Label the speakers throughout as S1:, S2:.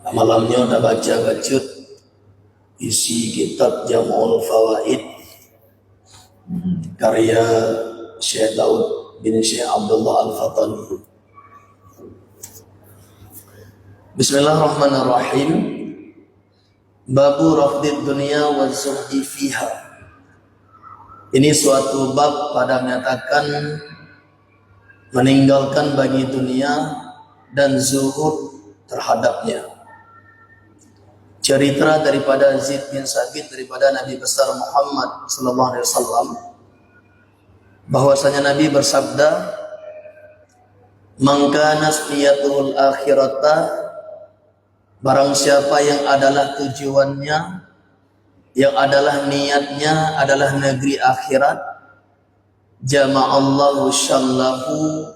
S1: Malamnya udah baca isi kitab Jam'ul Fawaid karya Syekh Daud bin Syekh Abdullah Al-Fatani. Bismillahirrahmanirrahim. Babu rafdid dunia wa zuhdi fiha. Ini suatu bab pada menyatakan meninggalkan bagi dunia dan zuhud terhadapnya. Cerita daripada Zaid bin Sabit daripada Nabi besar Muhammad sallallahu alaihi wasallam bahwasanya Nabi bersabda, "Man kana niyatuhul akhirata," barang siapa yang adalah tujuannya, yang adalah niatnya adalah negeri akhirat, jama'allahu syamlahu,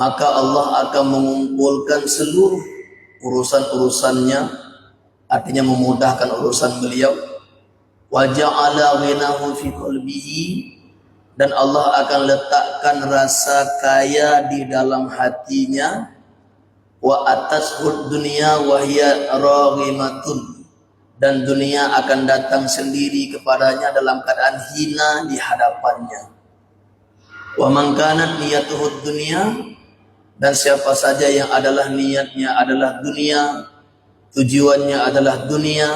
S1: maka Allah akan mengumpulkan seluruh urusan-urusannya, artinya memudahkan urusan beliau. Wa ja'ala ghinahu fi qalbihi, dan Allah akan letakkan rasa kaya di dalam hatinya. Wa atashud dunya wa hiya raghimatun, dan dunia akan datang sendiri kepadanya dalam keadaan hina di hadapannya. Wa man kanat niyatuhud dunya, dan siapa saja yang adalah niatnya adalah dunia, tujuannya adalah dunia,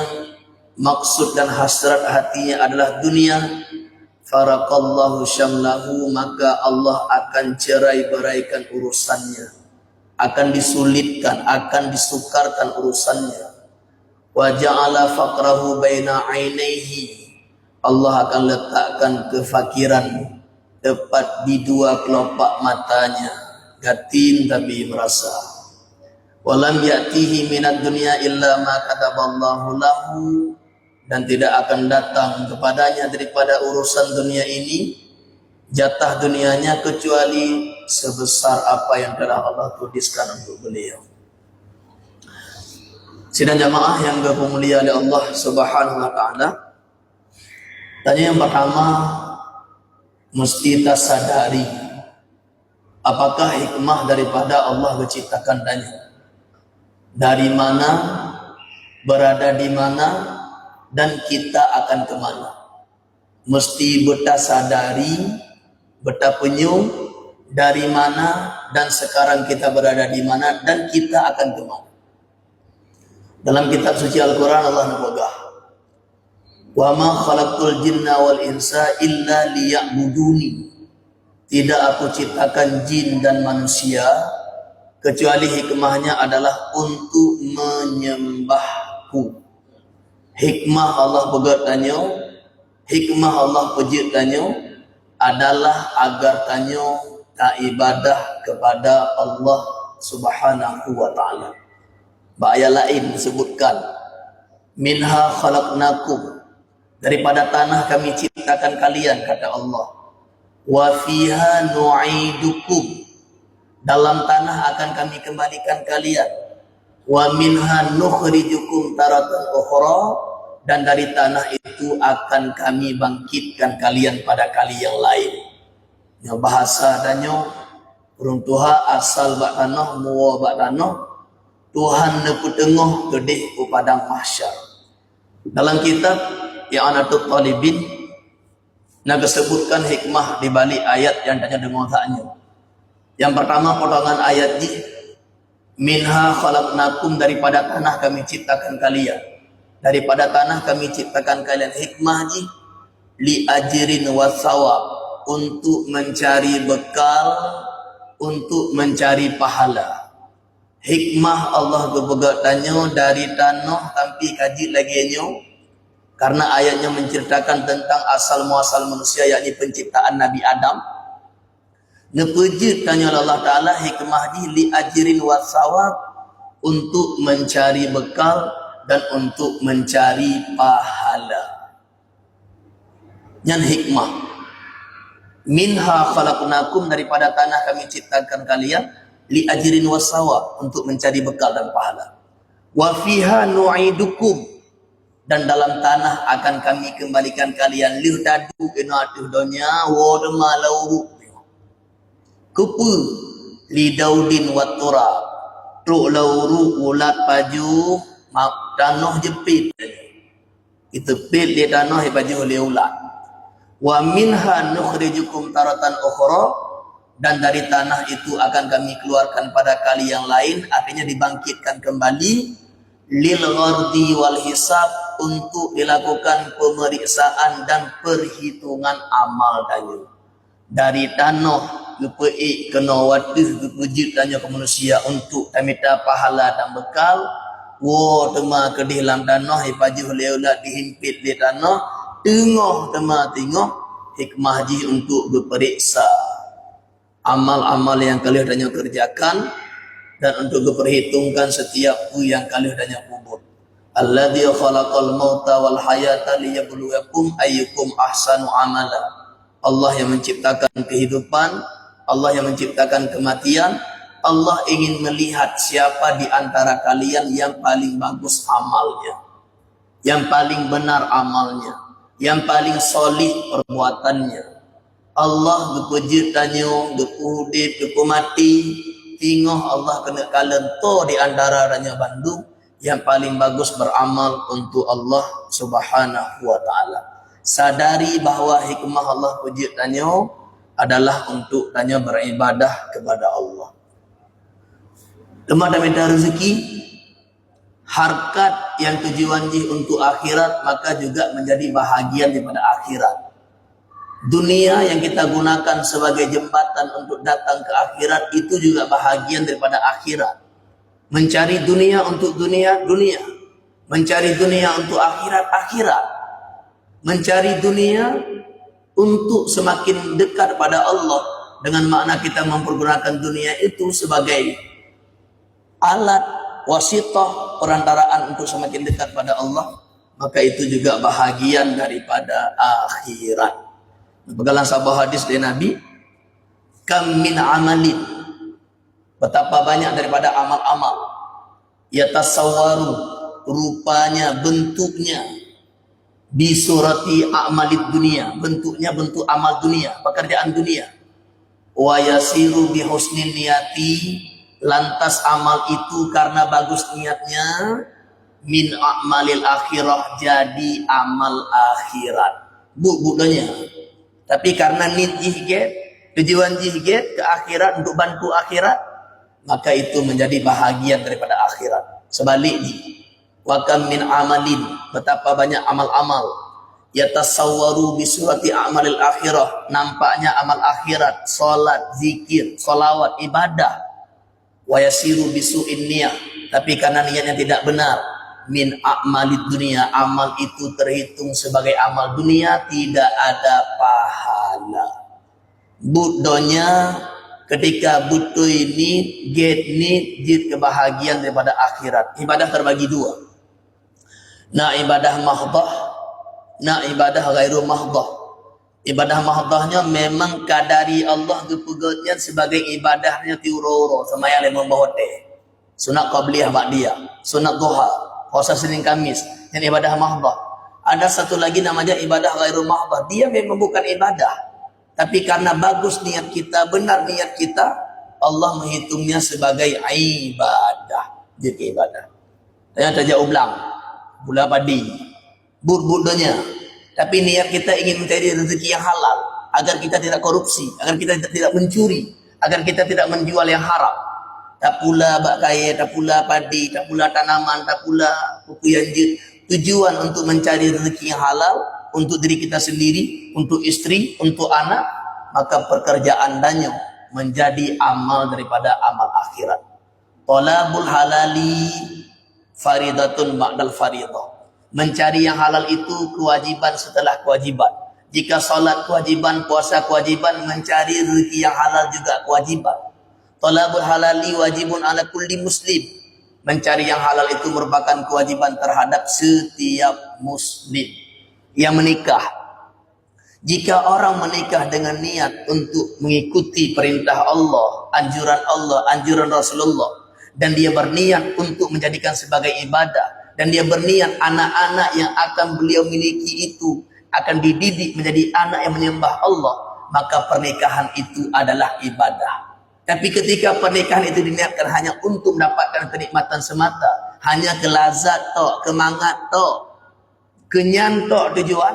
S1: maksud dan hasrat hatinya adalah dunia, faraqallahu syamlahu, maka Allah akan cerai-beraikan urusannya, akan disulitkan, akan disukarkan urusannya. Wa ja'ala faqrahu baina ainaihi, Allah akan letakkan kefakiran tepat di dua kelopak matanya, gatin tapi merasa. Walam ya'tihi minad dunya illa ma kataballahu lahu, dan tidak akan datang kepadanya daripada urusan dunia ini, jatah dunianya, kecuali sebesar apa yang telah Allah tuliskan untuk beliau. Sidang jamaah yang dimuliakan oleh Allah Subhanahu wa taala. Tanya yang pertama, mesti kita sadari apakah hikmah daripada Allah menciptakan tanya. Dari mana, berada di mana, dan kita akan kemana. Mesti beta sadari, beta penyung dari mana, dan sekarang kita berada di mana, dan kita akan kemana. Dalam kitab suci Al-Quran Allah nabagah, "Wa ma khalaqtul jinna wal insa illa liya'buduni." Tidak aku ciptakan jin dan manusia kecuali hikmahnya adalah untuk menyembahku. Hikmah Allah bertanya, hikmah Allah pejit tanya adalah agar tanya tak ibadah kepada Allah Subhanahu wa taala. Ayat lain disebutkan, minha khalaqnakum, daripada tanah kami ciptakan kalian, kata Allah. Wa fiha nu'idukum, dalam tanah akan kami kembalikan kalian. Wa minha nukhrijukum taratan ukhra, dan dari tanah itu akan kami bangkitkan kalian pada kali yang lain. Ya, bahasa danyo urang tuha asal bak tanah muwa bak tanah, Tuhan nepu tengah kedih ku padang mahsyar. Dalam kitab I'anatul Talibin naga sebutkan hikmah di balik ayat yang tanya dengar taknya. Yang pertama potongan ayat ini, minha khalaqnakum, daripada tanah kami ciptakan kalian. Daripada tanah kami ciptakan kalian. Hikmah ini, li ajrin wa thawab, untuk mencari bekal, untuk mencari pahala. Hikmah Allah berbegatannya dari tanah tapi kaji lagi nyo, karena ayatnya menceritakan tentang asal muasal manusia, yakni penciptaan Nabi Adam. Nepejit tanya Allah Ta'ala, hikmah di li ajrin wa thawab, untuk mencari bekal dan untuk mencari pahala. Yang hikmah, minha khalaqnakum, daripada tanah kami ciptakan kalian, li ajrin wa thawab, untuk mencari bekal dan pahala. Wa fiha nu'idukum, dan dalam tanah akan kami kembalikan kalian. Liu dadu kena atuh dunia wa malau kupu li daudin wa turab, truk lauru ulat paju tanah jepit. Kita pit dia tanah baju oleh ulat. Wa minha nukhrijukum taratan ukhra, dan dari tanah itu akan kami keluarkan pada kali yang lain, artinya dibangkitkan kembali lil ghardi wal hisab, untuk dilakukan pemeriksaan dan perhitungan amal tanya. Dari tanah lepei kena watis wujud tanya ke manusia untuk minta pahala dan bekal. Wo tema ke di dalam tanah ipaji ulat dihimpit di tanah tengah tema tengok hikmah ji untuk berperiksa amal-amal yang kalian hanya kerjakan dan untuk diperhitungkan setiap yang kalian hanya kubur. Alladzi khalaqal mauta wal hayata liyabluwakum ayyukum ahsanu amala. Allah yang menciptakan kehidupan, Allah yang menciptakan kematian. Allah ingin melihat siapa di antara kalian yang paling bagus amalnya, yang paling benar amalnya, yang paling solih perbuatannya. Allah berpuji tanya, berpudip, berpemati, tengok Allah kena kalento di antara ranya Bandung yang paling bagus beramal untuk Allah Subhanahu wa taala. Sadari bahawa hikmah Allah puji tanya adalah untuk tanya beribadah kepada Allah. Lemak dan minta rezeki, harkat yang tujuan jih untuk akhirat, maka juga menjadi bahagian daripada akhirat. Dunia yang kita gunakan sebagai jembatan untuk datang ke akhirat, itu juga bahagian daripada akhirat. Mencari dunia untuk dunia, dunia. Mencari dunia untuk akhirat, akhirat. Mencari dunia untuk semakin dekat pada Allah, dengan makna kita mempergunakan dunia itu sebagai alat wasitah perantaraan untuk semakin dekat pada Allah, maka itu juga bahagian daripada akhirat. Pegalan sabah hadis dari Nabi, kam min amalin, betapa banyak daripada amal-amal, yatasawwaru, rupanya bentuknya, bisurati a'malid dunia, bentuknya bentuk amal dunia, pekerjaan dunia, wa yasiru bihusnin niyati, lantas amal itu karena bagus niatnya, min a'malil akhirah, jadi amal akhirat. Budanya. Tapi karena niat jihget, tujuan jihget ke akhirat untuk bantu akhirat, maka itu menjadi bahagian daripada akhirat. Sebaliknya, wa kam min amalin, betapa banyak amal-amal, yatasawwaru bisurati a'malil akhirah, nampaknya amal akhirat, salat, zikir, salawat, ibadah, wa yasiru bisu'in niyah, tapi karena niatnya tidak benar, min a'malid dunia, amal itu terhitung sebagai amal dunia, tidak ada pahala. Budonya ketika butuh ini get ni jid kebahagiaan daripada akhirat. Ibadah terbagi dua, na ibadah mahdah, na ibadah ghairu mahdah. Ibadah mahdahnya memang kadari Allah kepegotnya sebagai ibadahnya tiuroro semayang lemah bahote, sunat qabliyah ba'diyah, sunat duha, puasa Senin Kamis, yang ibadah mahdah. Ada satu lagi namanya ibadah ghairu mahdah, dia memang bukan ibadah, tapi karena bagus niat kita, benar niat kita, Allah menghitungnya sebagai ibadah. Jadi ibadah. Ternyata jauh ulang, gula padi, budanya. Tapi niat kita ingin mencari rezeki yang halal, agar kita tidak korupsi, agar kita tidak mencuri, agar kita tidak menjual yang haram. Tak pula bak kaya, tak pula padi, tak pula tanaman, tak pula kuku yang jid. Tujuan untuk mencari rezeki yang halal untuk diri kita sendiri, untuk istri, untuk anak, maka pekerjaan danyo menjadi amal daripada amal akhirat. Talabul halali faridatun ba'dal faridah. Mencari yang halal itu kewajiban setelah kewajiban. Jika salat kewajiban, puasa kewajiban, mencari rezeki yang halal juga kewajiban. Talabul halali wajibun ala kulli muslim. Mencari yang halal itu merupakan kewajiban terhadap setiap muslim yang menikah. Jika orang menikah dengan niat untuk mengikuti perintah Allah, anjuran Rasulullah, dan dia berniat untuk menjadikan sebagai ibadah, dan dia berniat anak-anak yang akan beliau miliki itu akan dididik menjadi anak yang menyembah Allah, maka pernikahan itu adalah ibadah. Tapi ketika pernikahan itu diniatkan hanya untuk mendapatkan kenikmatan semata, hanya kelazat tok, kemangat tok, kenyan tok tujuan,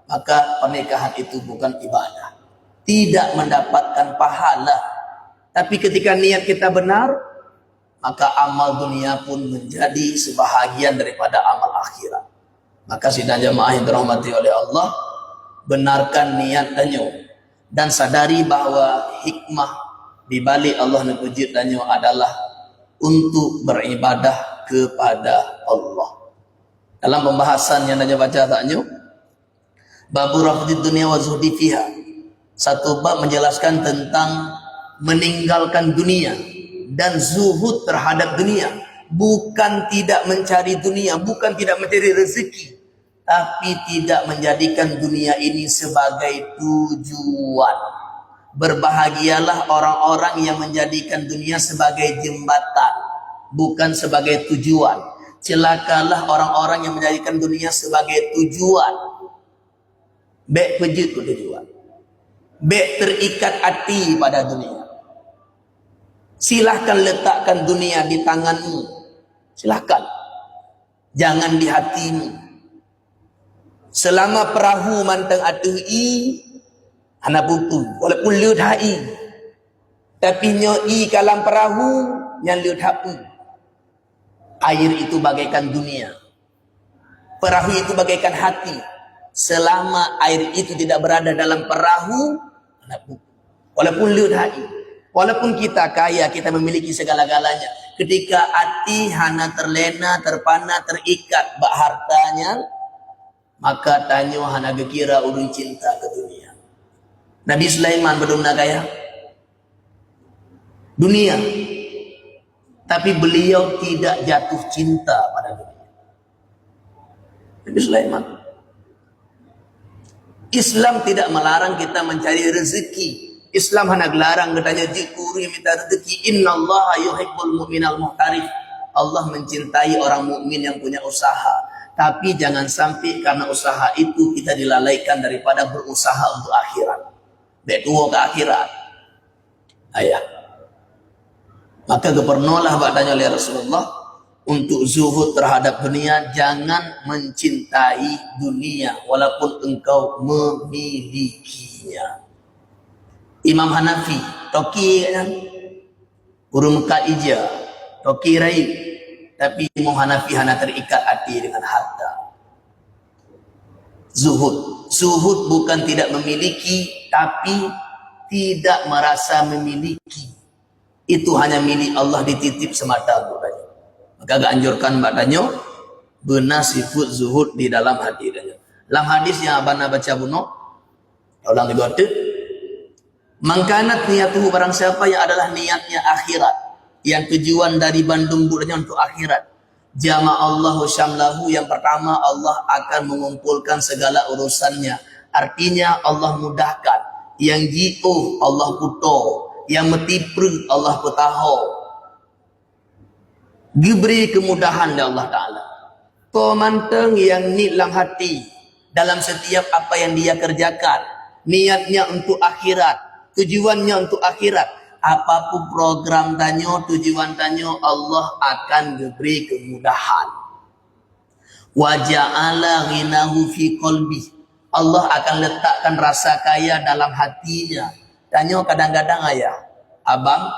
S1: maka pernikahan itu bukan ibadah, tidak mendapatkan pahala. Tapi ketika niat kita benar, maka amal dunia pun menjadi sebahagian daripada amal akhirat. Maka sidang jamaah yang dirahmati oleh Allah, benarkan niat dan sadari bahwa hikmah di balik Allah wujudnya adalah untuk beribadah kepada Allah. Dalam pembahasan yang anda baca taknya, babu rafdid dunia wa zuhdi fiha, satu bab menjelaskan tentang meninggalkan dunia dan zuhud terhadap dunia. Bukan tidak mencari dunia, bukan tidak mencari rezeki, tapi tidak menjadikan dunia ini sebagai tujuan. Berbahagialah orang-orang yang menjadikan dunia sebagai jembatan, bukan sebagai tujuan. Celakalah orang-orang yang menjadikan dunia sebagai tujuan. Bek pejut ke tujuan. Bek terikat hati pada dunia. Silahkan letakkan dunia di tanganmu. Silahkan. Jangan di hatimu. Selama perahu manteng atu'i, anak buku, walaupun liut hai, tapi nyoi kalam perahu yang liut hai. Air itu bagaikan dunia, perahu itu bagaikan hati. Selama air itu tidak berada dalam perahu, anak buku, walaupun liut hai, walaupun kita kaya, kita memiliki segala-galanya, ketika hati hana terlena, terpana, terikat bak hartanya, maka tanyo hana gekira urun cinta ke dunia. Nabi Sulaiman benar-benar kaya dunia, tapi beliau tidak jatuh cinta pada dunia. Nabi Sulaiman. Islam tidak melarang kita mencari rezeki. Islam hanya gelarang katanya jikuri minta rezeki. Innallaha yuhibbul mu'minal muhtarif. Allah mencintai orang mukmin yang punya usaha. Tapi jangan sampai karena usaha itu kita dilalaikan daripada berusaha untuk akhirat. Betuo ke akhirat. Ayah. Maka kepernolah badanya oleh Rasulullah untuk zuhud terhadap dunia. Jangan mencintai dunia walaupun engkau memilikinya. Imam Hanafi toki kan urung Mekah ija toki rai, tapi Imam Hanafi hana terikat hati dengan harta. Zuhud bukan tidak memiliki, tapi tidak merasa memiliki. Itu hanya milik Allah, dititip semata bukannya. Maka gak anjurkan badannya benar sifat zuhud di dalam hati dia. Dalam hadis yang abang baca bunuh, ulang digote, mangkanat niatuhu, barang siapa yang adalah niatnya akhirat, yang tujuan dari bandung budanya untuk akhirat, jama'allahu syamlahu, yang pertama Allah akan mengumpulkan segala urusannya. Artinya Allah mudahkan. Yang ji'uh Allah puto, yang metipru Allah putaho. Diberi kemudahan oleh Allah Ta'ala. Pemanteng yang nilam hati dalam setiap apa yang dia kerjakan. Niatnya untuk akhirat, tujuannya untuk akhirat. Apapun program tanyo, tujuan tanyo, Allah akan diberi kemudahan. Wa ja'ala ghinahu fi qalbi. Allah akan letakkan rasa kaya dalam hatinya. Tanyo kadang-kadang ayah, abang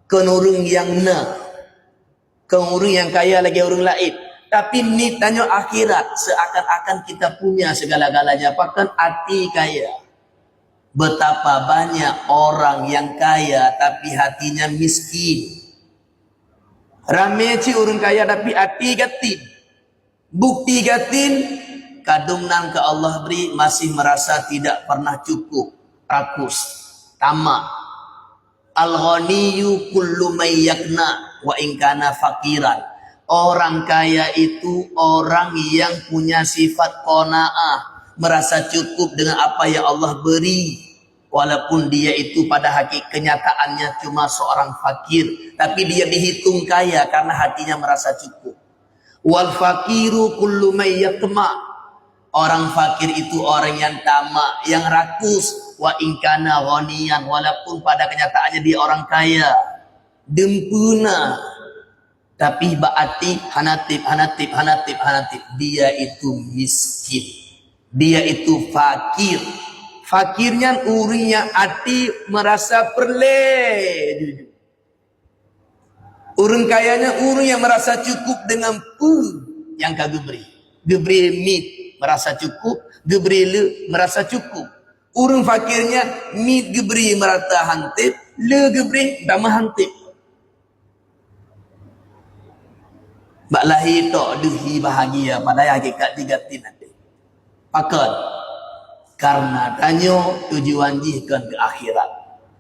S1: kenurung yang kenurung yang kaya lagi orang lain. Tapi ni tanyo akhirat, seakan-akan kita punya segala-galanya. Bahkan hati kaya. Betapa banyak orang yang kaya tapi hatinya miskin. Rame ci orang kaya tapi hati gatin. Bukti gatin, kadung nang ke Allah beri masih merasa tidak pernah cukup, rakus, tamak. Al-ghaniyyu kullu may yakna wa in kana faqiran. Orang kaya itu orang yang punya sifat qanaah, merasa cukup dengan apa yang Allah beri, walaupun dia itu pada kenyataannya cuma seorang fakir, tapi dia dihitung kaya karena hatinya merasa cukup. Wal fakiru kullu may yatma. Orang fakir itu orang yang tamak, yang rakus, wa ingkana ghaniyan, walaupun pada kenyataannya dia orang kaya, dempuna, tapi baati hanatib, dia itu miskin, dia itu fakir. Fakirnya urinya ati merasa perle. Urang kayanya uri yang merasa cukup dengan yang kagak beri. Geberi mit merasa cukup, geberi le merasa cukup. Urang fakirnya mit geberi merata hantip, le geberi damah hantip. Bak lahir tok dehi bahagia pada hakikat diganti nanti. Pakat karena tanyo tujuan jihkan ke akhirat,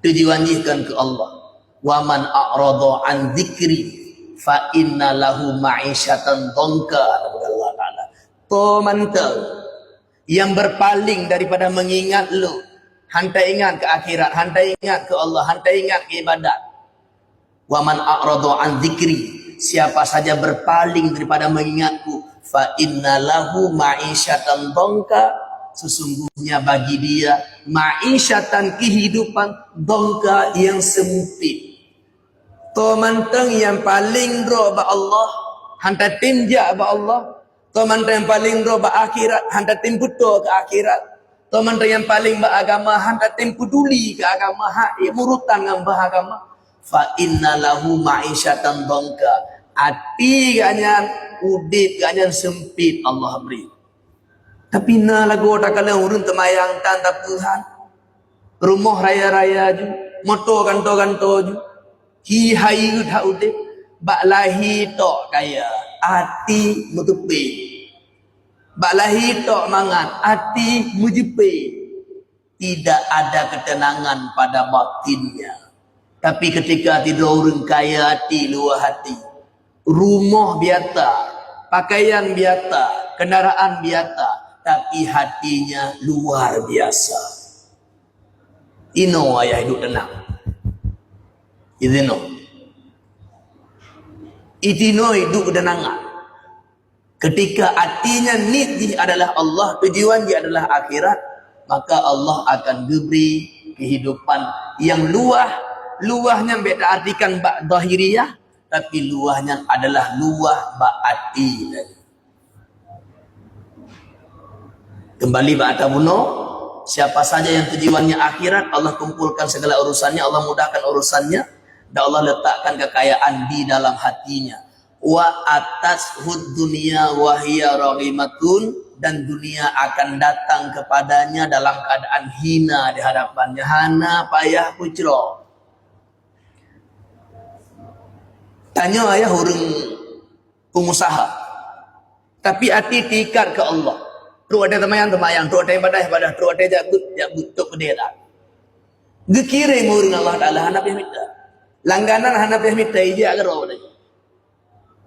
S1: tujuan jihkan ke Allah. Wa man a'rada an dzikri fa inna lahu ma'isyatan dhanka. Allah Taala. Tomantau yang berpaling daripada mengingat lu, hantai ingat ke akhirat, hantai ingat ke Allah, hantai ingat ke ibadat. Wa man a'rada an dzikri, siapa saja berpaling daripada mengingatku, fa inna lahu ma'isyatan dhanka, sesungguhnya bagi dia ma'isyatan, kehidupan, dhanka yang sempit. To manteng yang paling ro ba Allah, hanta tinja ba Allah. To manteng yang paling ro ba akhirat, hanta tim buto ke akhirat. To manteng yang paling ba agama, hanta tim peduli ke agama, ha murutan ngam ba agama. Fa inna lahu ma'isyatan dhanka, ati ganyan udip ganyan sempit Allah beri. Tapi na lagu tak kala urun temayang tanda Tuhan. Rumah raya-raya ju, motor kanto-kanto ju. Hi hai dah udip, bak lahi tok kaya, ati mutepe. Bak lahi tok mangan, ati mujepe. Tidak ada ketenangan pada batinnya. Tapi ketika tidur orang kaya hati, luah hati. Rumah biata, pakaian biata, kendaraan biata, tapi hatinya luar biasa. Ino ayah hidup tenang. Itino hidup ketenangan. Ketika hatinya niti adalah Allah, tujuan dia adalah akhirat, maka Allah akan beri kehidupan yang luahnya beda artikan bak zahiriyah, tapi luahnya adalah luah bak hati. Kembali bak atabuno, siapa saja yang tujuannya akhirat, Allah kumpulkan segala urusannya, Allah mudahkan urusannya, dan Allah letakkan kekayaan di dalam hatinya. Wa atas hud dunia wahia rahimatun, dan dunia akan datang kepadanya dalam keadaan hina di hadapannya. Hana payah pucro. Tanya ayah orang pengusaha, tapi hati tikat ke Allah. Terus ada temayang, terus ada ibadah, terus ada jabut tok bendera. Gekirim orang Allah Taala hanap yang minta. Langganan hanap yang minta ija agaro dah.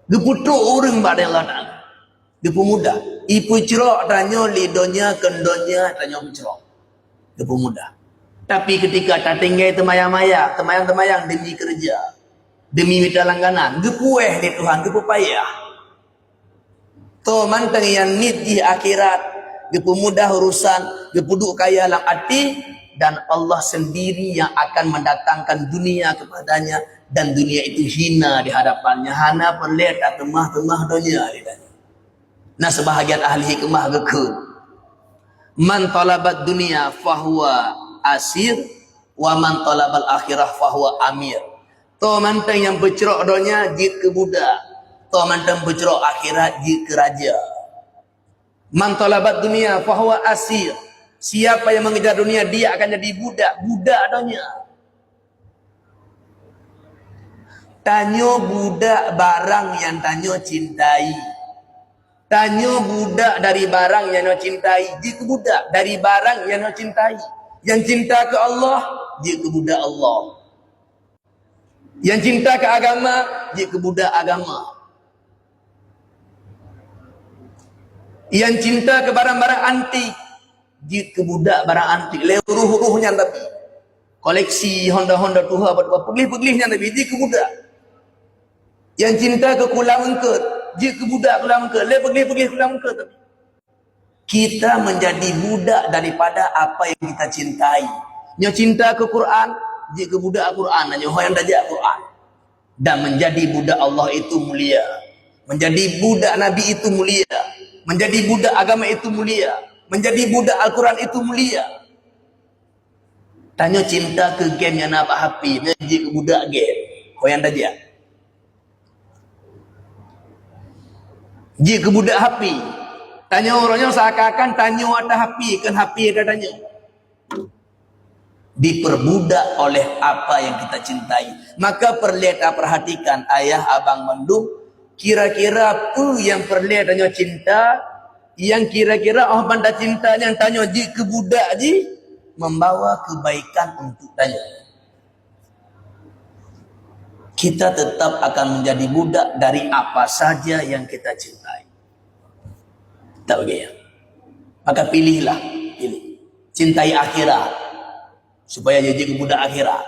S1: Geputu orang pada Allah Taala. Gepu muda. Ipu cerok tanyo lidonya kendonya tanyo cerok. Gepu muda. Tapi ketika tak tinggal temayang demi kerja, demi minta langganan, gepueh di Tuhan, gepu payah. To manteng yang nit di akhirat, gepu mudah urusan, gepu duk kaya lang hati. Dan Allah sendiri yang akan mendatangkan dunia kepadanya, dan dunia itu hina di hadapannya. Hana perlihat temah dunia. Nah, sebahagian ahli hikmah gekut, man talabat dunia fahuwa asir, wa man talabal akhirah fahuwa amir. To manteng yang bercerok dunia jid ke budak, to manteng bercerok akhirat jid ke raja. Man talabat dunia fahuwa asir, siapa yang mengejar dunia, dia akan jadi budak dunia. Tanyo budak barang yang tanyo cintai. Tanyo budak dari barang yang tanyo cintai. Jika budak dari barang yang tanyo cintai. Yang cinta ke Allah, jika budak Allah. Yang cinta ke agama, jika budak agama. Yang cinta ke barang-barang antik, jid ke budak barang antik, ruh-ruhnya tapi koleksi Honda tuha apa peglih-peglihnya tapi jid ke budak. Yang cinta ke kulang engket, jid ke budak kulang engket, peglih-peglih kulang engket tapi kita menjadi budak daripada apa yang kita cintai. Nyo cinta ke Quran, jika budak Quran, nyo yang dajak Quran. Dan menjadi budak Allah itu mulia. Menjadi budak Nabi itu mulia. Menjadi budak agama itu mulia. Menjadi budak Al-Quran itu mulia. Tanya cinta ke game yang nak happy, menjadi ke budak game. Kau yang dajak. Jika budak happy, tanya orangnya seakan-akan tanya ada happy, kan happy ada tanya. Diperbudak oleh apa yang kita cintai. Maka perhatikan ayah abang mendung, kira-kira apa yang tanya cinta, yang kira-kira benda cinta yang tanya jika budak membawa kebaikan untuk tanya. Kita tetap akan menjadi budak dari apa saja yang kita cintai. Tak begitu. Maka pilih. Cintai akhirat supaya jadi budak akhirat.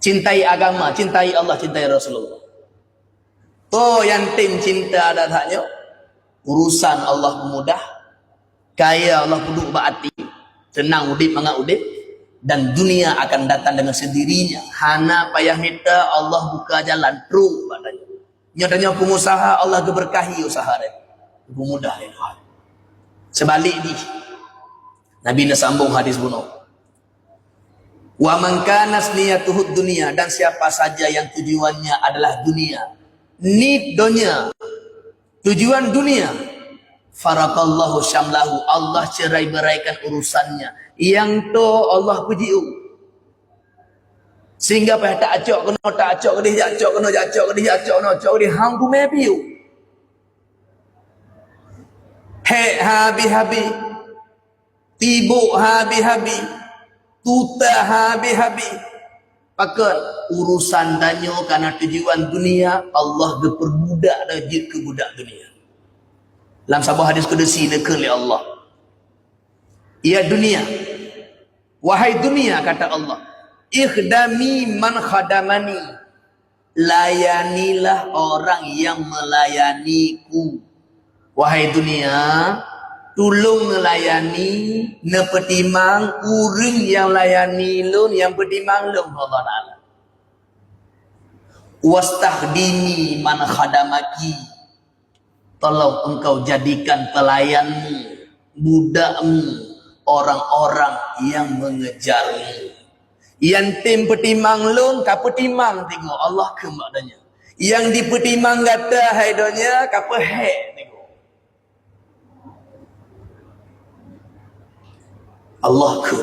S1: Cintai agama, cintai Allah, cintai Rasulullah. Yang tim cinta datanya, urusan Allah mudah, kaya Allah duduk berarti, senang udip mangak udip. Dan dunia akan datang dengan sendirinya. Hana payah minta Allah buka jalan terus padanya. Nyatanya pengusaha Allah keberkahi usaha dia. Mudah ya Tuhan. Sebalik ni Nabi nak sambung hadis bunuh. Wa man kana niyatuhud dunia, dan siapa saja yang tujuannya adalah dunia. Need dunia. Tujuan dunia. Farakallahu syamlahu, Allah cerai-beraikan urusannya. Yang tu Allah puji. Sehingga apa tak acok kena tak acok ke dia acok kena acok ke dia acok kena acok dia hang ku mebiu. He habi tibuk habi tuta habi. Pakat urusan danyo karena tujuan dunia, Allah diperbudak dan ke budak dunia. Dalam sebuah hadis qudsi dikir oleh Allah. Ya dunia, wahai dunia, kata Allah, ikhdami man khadamani, layanilah orang yang melayaniku. Wahai dunia, tolong melayani, nepetimang uring yang layani lun, yang petimang lun Allah Ta'ala. Wastahdini man khadamaki, tolong engkau jadikan pelayanmu, budakmu, orang-orang yang mengejarmu. Yang tim petimang lun, kapa timang tengok Allah ke maknanya. Yang dipetimang kata haidonya, kapa hek tengok. Allah ke.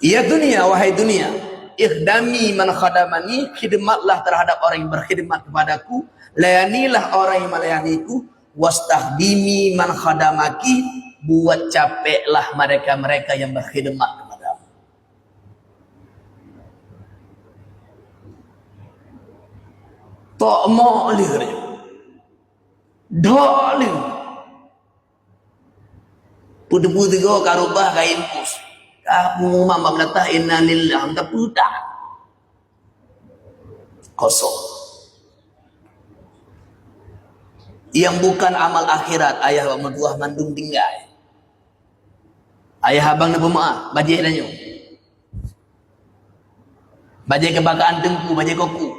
S1: Ya dunia, wahai dunia, ikhdami man khadamani, khidmatlah terhadap orang yang berkhidmat kepadaku, layanilah orang yang melayaniku, wastahdimi man khadamaki, buat capeklah mereka-mereka yang berkhidmat kepadamu. Tak boleh dia. Dolih. Pudu-pudu tiga karubah kain pus. Kamu mama kata inna lillah, tak putar. Kosong. Yang bukan amal akhirat, ayah wa mertuah mandung tinggal. Ayah abang nak pemaaf, bajik danyo. Bajik kebanggaan tengku, bajik koku.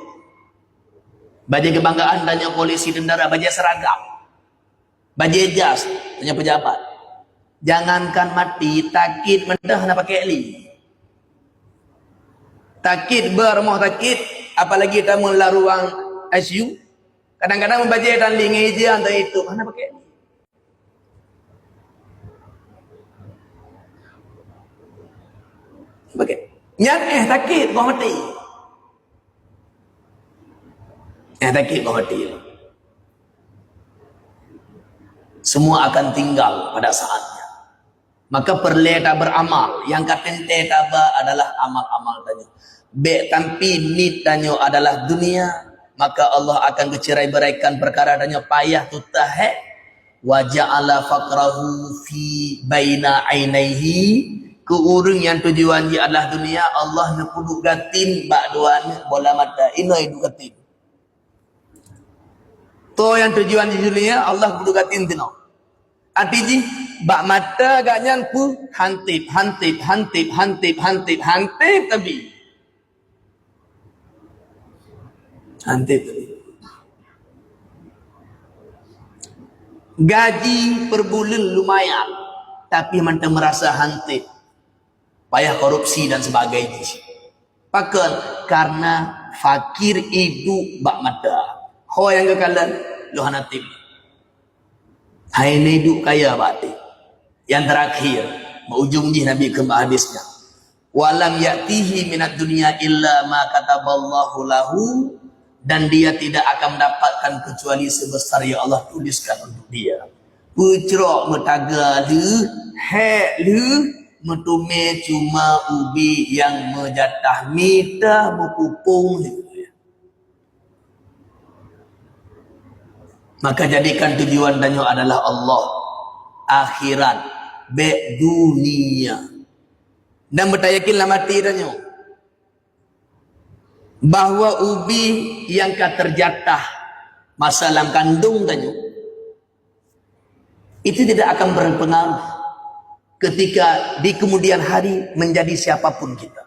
S1: Bajik kebanggaan danyo polisi tentara, bajik seragam. Bajik jas, tanya pejabat. Jangankan mati, takit mendah nak pakai li. Takit bermoh takit, apalagi tamu la ruang ICU. Kadang-kadang membaca dan li ngeja antara itu, mana pakai li. Pakai. Yang takit kau mati. Takit kau mati. Semua akan tinggal pada saatnya. Maka perleta beramal. Yang katente taba adalah amal-amal tanya. Be tampi nit tanya adalah dunia. Maka Allah akan kecerai-beraikan perkara tanya payah tutahe. Wa ja'ala faqrahu fi baina ainaihi. Keurung yang tujuan dia adalah dunia, Allah nak puduk gatin bak duan bola mata inoi du gatin. To yang tujuan di dunia Allah puduk gatin tino. Arti ji bak mata agaknya pu hantip tapi hantip gaji per bulan lumayan tapi mantan merasa hantip payah korupsi dan sebagainya. Pakan karena fakir itu bak mata ho yang kekalan lu hantip hai ini hidup kaya batin. Yang terakhir ujung di Nabi ke hadisnya walam ya'tihi minat dunia illa ma kataballahu lahu, dan dia tidak akan mendapatkan kecuali sebesar yang Allah tuliskan untuk dia. Pucrok metaga le he le metume cuma ubi yang menjatah mita mukupung. Maka jadikan tujuan danyo adalah Allah, akhirat, be dunia. Dan bertayakinlah mati danyo bahwa ubi yang terjatah masa dalam kandung danyo itu tidak akan berpengaruh ketika di kemudian hari menjadi siapapun kita.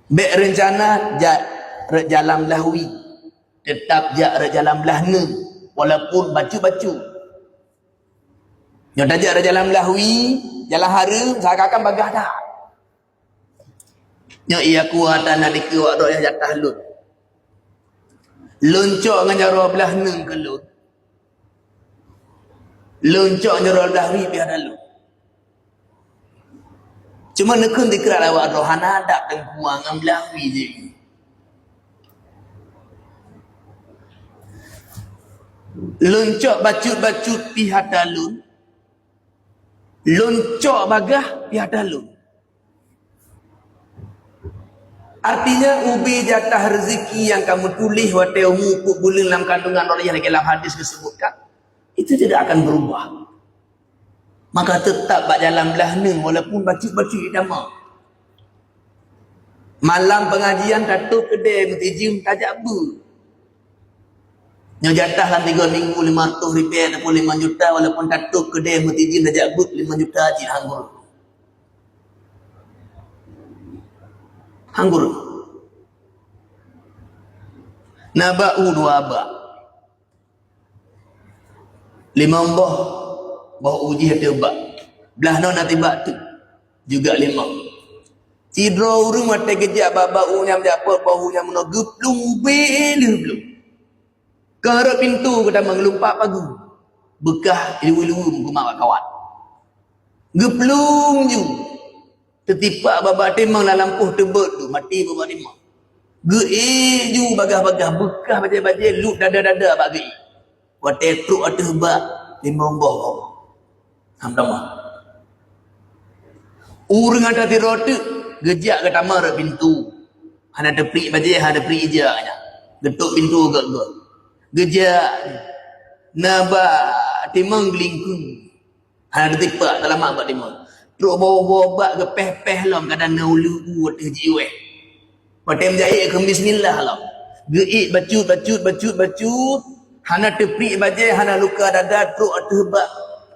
S1: Be rencana jalan lahwi tetap jalan belahna walaupun bacu-bacu yang tajak jalan belahwi jalan harum seakan-akan bagah dah yang ia kuat dan nalika waktu yang jatah lun loncok dengan jara belahna ke lun loncok jara belahwi biar lun cuma nekun dikira lewat rohana adak dan kuang dengan belahwi je. Loncok bacut-bacut pihak dalun, loncok bagah pihak dalun. Artinya ubi jatah rezeki yang kamu tulis waktu umur bulan dalam kandungan orang yang dalam hadis disebutkan itu tidak akan berubah. Maka tetap bak jalan belahna walaupun bacut-bacut idama. Malam pengajian tutup kedai mutijim tajak bu. Yang jatah dalam 3 minggu 500 ribu 65 juta walaupun tutup kedai mutijim tajak but 5 juta cik hanggur naba'u 2 abak 5 boh uji hati abak belah no nanti bak tu juga 5 cidro urung mata kejap babau nyam japat bahunya menogep plung belum keharap pintu kita mengelumpak pagu bekah ilu-ilu kumak kawan geplung ju tertipak babak timang dalam puh tebet tu mati babak timang ge ju bagah-bagah bekah bajai-bajai lut dada-dada bagi wate truk atas bak timang boh hamdama urang ada di roti gejak ke tamar pintu ada teprik bajai ada prik ijanya getuk pintu gak gejak naba timang gelingkung ada tipak dalam mak timang truk bawa-bawa bak ke peh-peh lam kadang naulu uat jiwe patem jahit ke bismillah lam geik bacut hana teprik bajai hana luka dada truk atas bak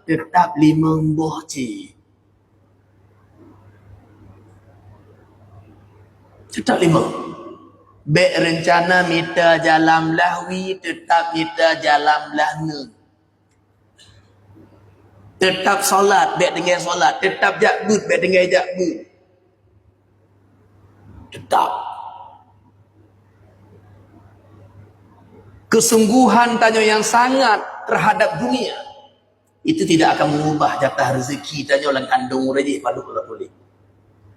S1: tetap 5 boh cik tetap 5 Bek rencana mita jalan lahwi tetap mita jalan lahna. Tetap solat bek dengan solat, tetap jakbut bek dengan jakbut. Tetap. Kesungguhan tanya yang sangat terhadap dunia itu tidak akan mengubah jatah rezeki tanya orang kandung rejek pada boleh.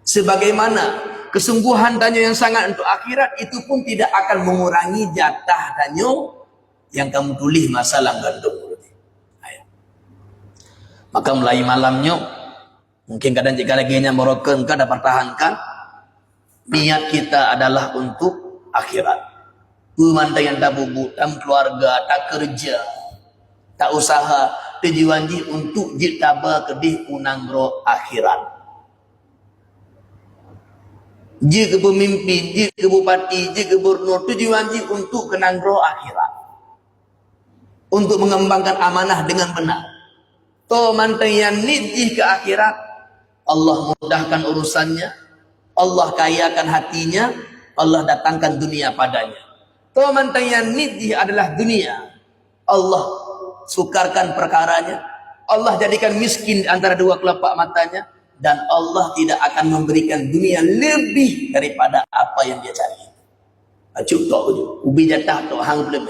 S1: Sebagaimana kesungguhan tanya yang sangat untuk akhirat itu pun tidak akan mengurangi jatah tanya yang kamu tulis masalah gandum. Maka mulai malamnya mungkin kadang jika lagi nya merokok dapat pertahankan niat kita adalah untuk akhirat. Pemandang yang tak bubuk, tak keluarga, tak kerja, tak usaha, tujuan untuk jitaba kedih unang akhirat. Jika pemimpin, jika bupati, jika gubernur, tujuan untuk kenang roh akhirat. Untuk mengembangkan amanah dengan benar. To mantan yang nidih ke akhirat, Allah mudahkan urusannya, Allah kayakan hatinya, Allah datangkan dunia padanya. To mantan yang nidih adalah dunia, Allah sukarkan perkaranya, Allah jadikan miskin antara dua kelopak matanya, dan Allah tidak akan memberikan dunia lebih daripada apa yang dia cari. Acuk tok ubi jatah tok hang belum.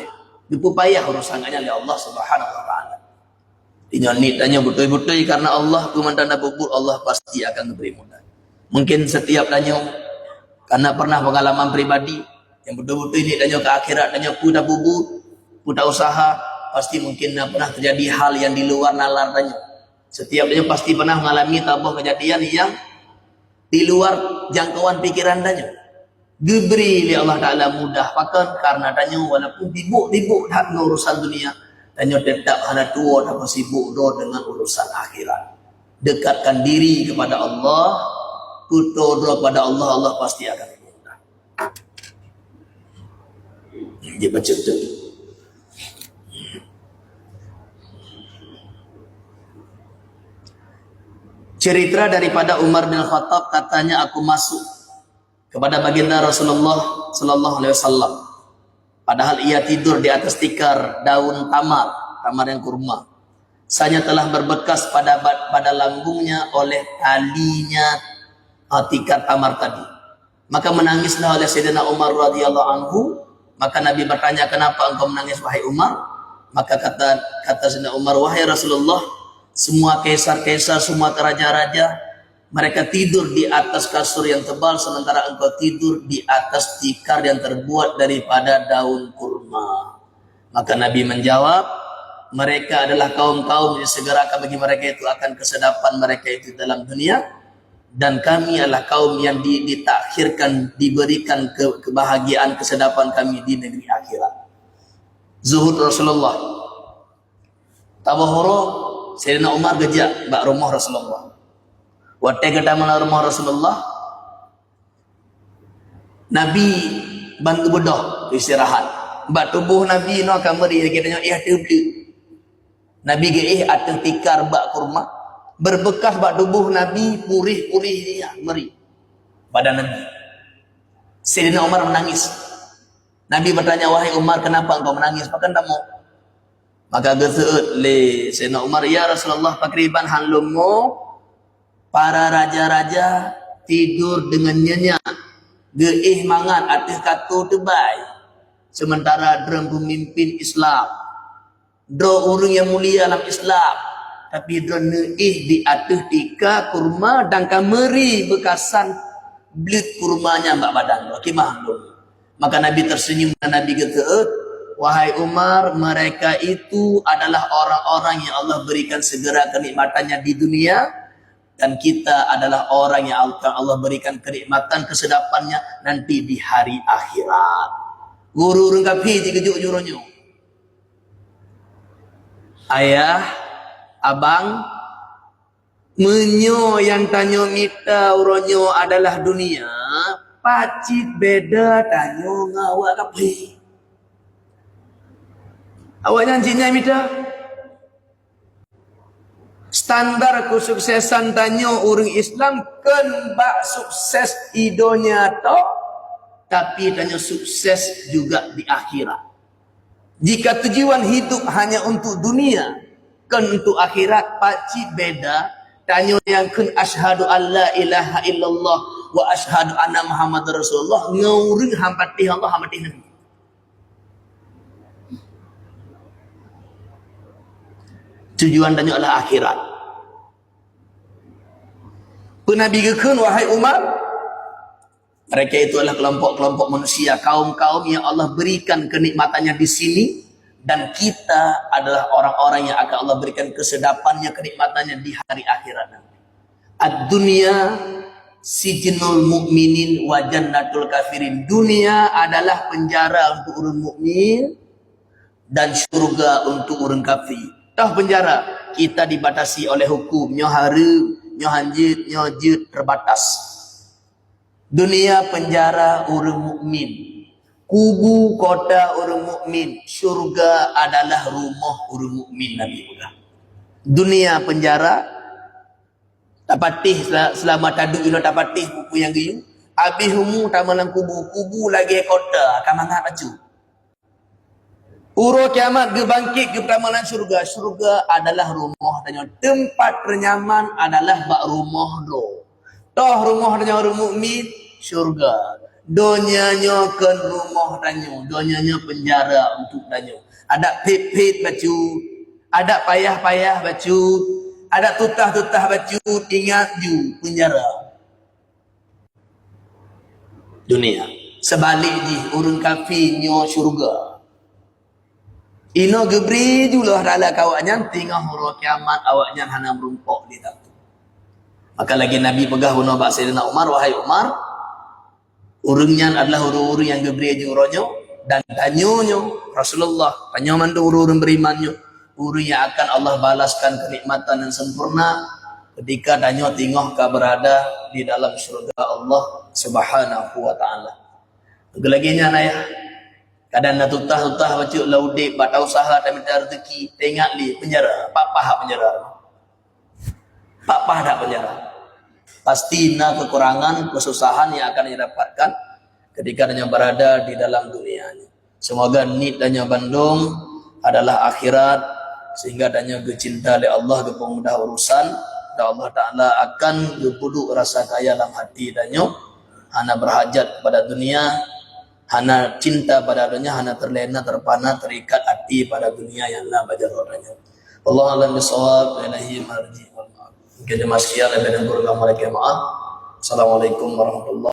S1: Dipu payah urusannya oleh Allah Subhanahu wa taala. Dinyoni tanya betul-betul karena Allah kumandana bubur, Allah pasti akan memberi mudah. Mungkin setiap tanya karena pernah pengalaman pribadi yang betul-betul ini tanya ke akhirat, tanya ku dah bubur, ku dah usaha, pasti mungkin pernah terjadi hal yang di luar nalar tanya. Setiap tanya pasti pernah mengalami tabah kejadian yang di luar jangkauan pikiran tanya. Diberi oleh Allah Ta'ala mudah pakan karena tanya walaupun dibuk dah dengan urusan dunia, tanya tetap hana tua dan sibuk dengan urusan akhirat. Dekatkan diri kepada Allah, kutu kepada Allah, Allah pasti akan mudah. Dia baca tu. Cerita daripada Umar bin Khattab, katanya aku masuk kepada baginda Rasulullah sallallahu alaihi wasallam padahal ia tidur di atas tikar daun tamar yang kurma. Saya telah berbekas pada lambungnya oleh talinya tikar tamar tadi. Maka menangislah oleh Sayyidina Umar radhiyallahu anhu. Maka Nabi bertanya, kenapa engkau menangis wahai Umar? Maka kata Sayyidina Umar, wahai Rasulullah, semua kaisar-kaisar, semua raja-raja, mereka tidur di atas kasur yang tebal, sementara engkau tidur di atas tikar yang terbuat daripada daun kurma. Maka Nabi menjawab, mereka adalah kaum-kaum yang segera bagi mereka itu akan kesedapan mereka itu dalam dunia, dan kami adalah kaum yang ditakhirkan, diberikan kebahagiaan, kesedapan kami di negeri akhirat. Zuhud Rasulullah. Tabahoro Sayyidina Umar gejak bak rumah Rasulullah. Waktu kita melalui rumah Rasulullah, Nabi bantu bedah istirahat. Bak tubuh Nabi no kamari kita tengok tubuh. Nabi ge atas tikar bak kurma, berbekas bak tubuh Nabi purih-purih dia meri. Badan Nabi. Sayyidina Umar menangis. Nabi bertanya, wahai Umar, kenapa engkau menangis? Maka tamu. Maka geseut le Sayyidina Umar, ya Rasulullah, pakriban hanlumu para raja-raja tidur dengan nyenyak, geih mangan atas katu tebai, sementara drum pemimpin Islam, dro orang yang mulia dalam Islam, tapi dro neih di atas tika kurma dan kameri bekasan belit kurmanya mbak badan kimah lu. Maka Nabi tersenyum dan Nabi geteut, wahai Umar, mereka itu adalah orang-orang yang Allah berikan segera kenikmatannya di dunia, dan kita adalah orang yang Allah berikan kenikmatan kesedapannya nanti di hari akhirat. Guru rengkapi dikejuk juronyo. Ayah, abang, menyo yang tanyo mita uronyo adalah dunia, pacit beda tanyo ngawak kapi. Awak janjinya mita? Standar kesuksesan tanya orang Islam kan bak sukses idonya tok, tapi tanya sukses juga di akhirat. Jika tujuan hidup hanya untuk dunia, kan untuk akhirat pasti beda. Tanya yang kan asyhadu alla ilaha illallah wa asyhadu anna Muhammadar Rasulullah, ngauring hampatih Allah hampatih Nabi. Tujuan tanya adalah akhirat. Nabi gekun wahai Umar, mereka itu adalah kelompok-kelompok manusia, kaum-kaum yang Allah berikan kenikmatannya di sini, dan kita adalah orang-orang yang akan Allah berikan kesedapannya, kenikmatannya di hari akhirat nanti. Ad-dunya sijnul mu'minin wa jannatul kafirin. Dunia adalah penjara untuk orang mukmin dan surga untuk orang kafir. Tahu penjara, kita dibatasi oleh hukum, nyo haram, nyo hanjit, nyo jut, terbatas. Dunia penjara orang mukmin, kubu kota orang mukmin, surga adalah rumah orang mukmin. Nabi udah. Dunia penjara, tak patih selama taduk ino tak patih buku yang giyu. Habis humu tamalang kubu lagi kota akan mangat baju. Uro kiamat ge bangkit ge tamalang syurga. Syurga adalah rumah tanya. Tempat ternyaman adalah bak rumah do. Toh rumah tanya orang mukmin syurga. Donyanya kan rumah tanya. Donyanya penjara untuk tanya. Ada pit baju, ada payah baju, ada tutah baju, ingat ju penjara. Dunia sebalik di urun kafir nyo syurga. Ino gebri julah dalam kawaknya tinggal huruf kiamat awaknya hana merumpok di dalam. Maka lagi Nabi pegah guna bak Sayyidina Umar, wahai Umar, urunnya adalah urun yang gebri juronyo dan tanyonyo Rasulullah, tanya mandu urun berimannya, urun yang akan Allah balaskan kenikmatan yang sempurna ketika danyo tinggal berada di dalam surga Allah Subhanahu wa ta'ala. Gelaginya naya kadang na tutah baca laudik batau usaha dan minta rezeki tengok li penjara papah penjara pasti na kekurangan kesusahan yang akan didapatkan ketika danyo berada di dalam dunia ini. Semoga nit danyo Bandung adalah akhirat sehingga danyo cinta oleh Allah kepemudah urusan dan Allah Ta'ala akan berpuduk rasa kaya dalam hati danyo hana berhajat pada dunia, hana cinta pada dunia, hana terlena, terpana, terikat hati pada dunia yang la bajar orangnya. Allah alam bisawab, ilahi marji wal ma'ab. Mungkin jemaah sekian lebih dan kurang maaf. Assalamualaikum warahmatullahi wabarakatuh.